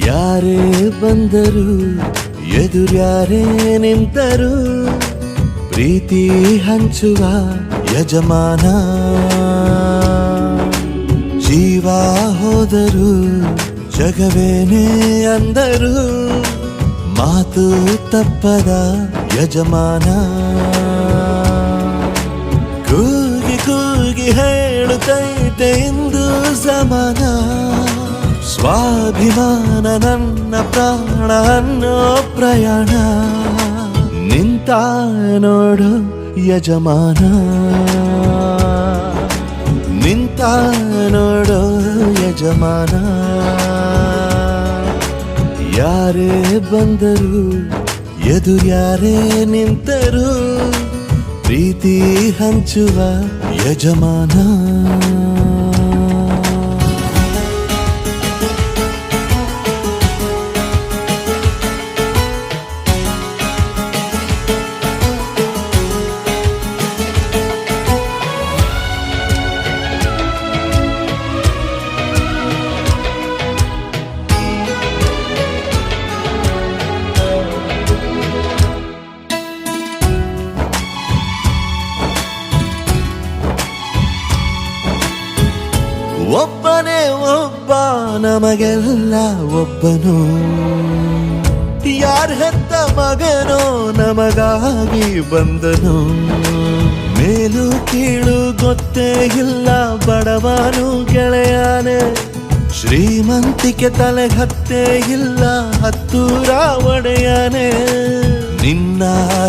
ಯಾರೇ ಬಂದರು ಎದುರ್ಯಾರೇ ನಿಂತರು ಪ್ರೀತಿ ಹಂಚುವ ಯಜಮಾನ ಜೀವ ಹೋದರು ಜಗವೇನೇ ಅಂದರು ಮಾತು ತಪ್ಪದ ಯಜಮಾನ ಕೂಗಿ ಕೂಗಿ ಹೇಳುತ್ತೈತೆ ಇಂದು ಸಮಾನ ಸ್ವಾಭಿಮಾನ ನನ್ನ ಪ್ರಾಣ ಅನ್ನೋ ಪ್ರಯಾಣ ನಿಂತ ನೋಡು ಯಜಮಾನ ನಿಂತ ನೋಡು ಯಜಮಾನ ಯಾರೇ ಬಂದರು ಎದುರ್ಯಾರೇ ನಿಂತರು ಪ್ರೀತಿ ಹಂಚುವ ಯಜಮಾನ ಒಬ್ಬನೇ ಒಬ್ಬ ನಮಗೆಲ್ಲ ಒಬ್ಬನು ಯಾರ ಹೆತ್ತ ಮಗನೋ ನಮಗಾಗಿ ಬಂದನು ಮೇಲು ಕೀಳು ಗೊತ್ತೇ ಇಲ್ಲ ಬಡವನು ಗೆಳೆಯಾನೆ ಶ್ರೀಮಂತಿಕೆ ತಲೆ ಹತ್ತೇ ಇಲ್ಲ ಹತ್ತೂರ ಒಡೆಯಾನೆ ನಿನ್ನ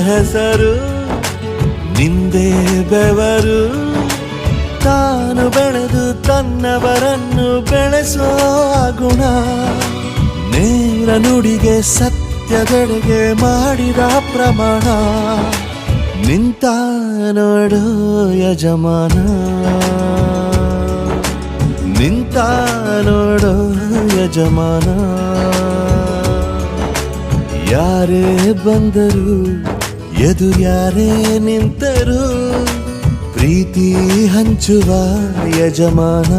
ಹೆಸರು ನಿಂದೇ ಬೆವರು ತಾನು ಬೆಳೆದು ತನ್ನವರನ್ನು ಬೆಳೆಸೋ ಗುಣ ನೇರ ನುಡಿಗೆ ಸತ್ಯದೆಡೆಗೆ ಮಾಡಿದ ಪ್ರಮಾಣ ನಿಂತ ನೋಡು ಯಜಮಾನ ನಿಂತ ನೋಡು ಯಜಮಾನ ಯಾರೇ ಬಂದರು ಎದುರ್ಯಾರೇ ನಿಂತರು ಪ್ರೀತಿ ಹಂಚುವ ಯಜಮಾನ